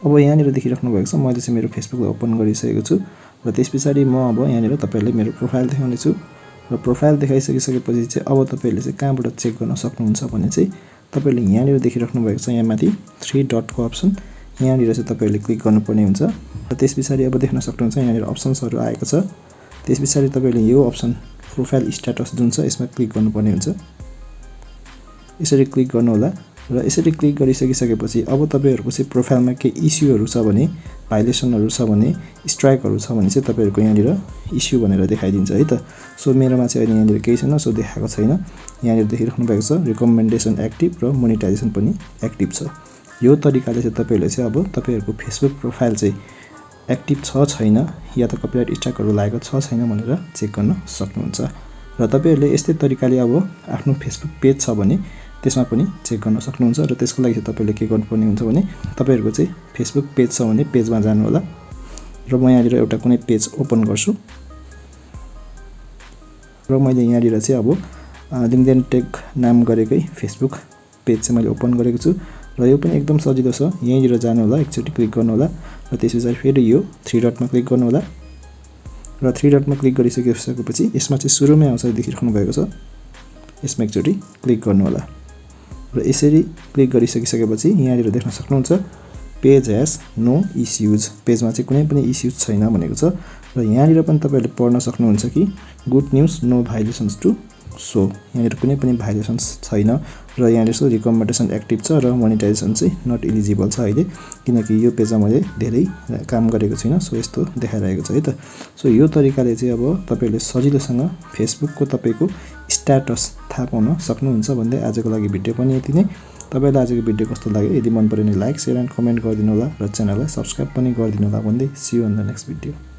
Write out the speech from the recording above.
अब यहाँनिर देखिराख्नु भएको छ मैले चाहिँ मेरो फेसबुकलाई ओपन गरिसकेको छु र त्यसपछि म अब यहाँनिर तपाईहरुले मेरो प्रोफाइल देखाउने छु र प्रोफाइल देखाइसकिसकेपछि चाहिँ अब तपाईहरुले चाहिँ कहाँबाट चेक गर्न सक्नुहुन्छ भने चाहिँ तपाईहरुले यहाँनिर देखिराख्नु भएको छ यहाँ माथि 3 डटको अप्सन यहाँनिर चाहिँ तपाईहरुले क्लिक गर्नुपर्ने हुन्छ र त्यसपछि अब देख्न सक्नुहुन्छ यहाँनिर अप्सन्सहरु आएको छ त्यसपछि तपाईहरुले यो अप्सन प्रोफाइल स्ट्याटस जुन छ यसमा क्लिक गर्नुपर्ने हुन्छ यसरी क्लिक गर्नु होला र यसरी क्लिक गरिसकिसकेपछि अब तपाईहरुको चाहिँ प्रोफाइलमा के इस्युहरु छ भने भाइलेसनहरु छ भने स्ट्राइकहरु छ भने चाहिँ तपाईहरुको यहाँनिर इस्यु भनेर देखाइदिन्छ है त सो मेरोमा चाहिँ अहिले यहाँनिर केही छैन सो देखाएको छैन यहाँनिर देखिराख्नु भएको छ रिकमेन्डेसन एक्टिभ र मोनेटाइजेसन पनि एक्टिभ छ यो तरिकाले चाहिँ तपाईहरुले चाहिँ अब तपाईहरुको फेसबुक प्रोफाइल चाहिँ एक्टिभ छ छैन या त कपिराइट स्ट्राइकहरु लागेको छ छैन भनेर चेक गर्न सक्नुहुन्छ र तपाईहरुले यस्तै तरिकाले अब आफ्नो फेसबुक पेज छ भने त्यसमा पनि चेक गर्न सक्नुहुन्छ र त्यसको लागि चाहिँ तपाईहरुले के गर्नुपर्ने हुन्छ भने तपाईहरुको चाहिँ फेसबुक पेज छ भने पेजमा जानु होला र म यहाँनिर एउटा कुनै पेज ओपन गर्छु र मैले यहाँनिर चाहिँ अब लिङ्गडेनटेक नाम गरेकै फेसबुक पेज चाहिँ मैले ओपन गरेको छु र यो पनि एकदम सजिलो छ यहीँनिर जानु होला एकचोटी क्लिक गर्नु होला र त्यसपछि फेरि यो 3 डटमा क्लिक गर्नु होला र 3 डटमा क्लिक गरिसकेपछि यसमा चाहिँ सुरुमै आउँछ देखिराख्नु भएको छ यसमा एकचोटी क्लिक गर्नु होला र यसरी क्लिक गरिसकिसकेपछि यहाँनिर देख्न सक्नुहुन्छ पेज हैज नो इश्यूज पेजमा चाहिँ कुनै पनि इश्यूज छैन भनेको छ र यहाँनिर पनि तपाईहरुले पढ्न सक्नुहुन्छ कि good news no violence to so यहाँनिर कुनै पनि भाइलेसन्स छैन र यहाँनिर सो रिकमेन्डेसन एक्टिभ छ र मोनेटाइजेसन चाहिँ नट एलिजिबल छ अहिले किनकि यो पेजमा मैले धेरै काम गरेको छैन सो यस्तो देखाइरहेको छ है त सो यो तरिकाले चाहिँ अब तपाईहरुले सजिलोसँग फेसबुकको तपाईको स्ट्याटस थाहा पाउन सक्नुहुन्छ भन्दै आजको लागि भिडियो पनि यति नै तपाईलाई आजको भिडियो कस्तो लाग्यो यदि मन पर्यो भने लाइक शेयर एन्ड कमेन्ट गरिदिनु होला र च्यानललाई सब्स्क्राइब पनि गरिदिनु होला भन्दै see you in the next video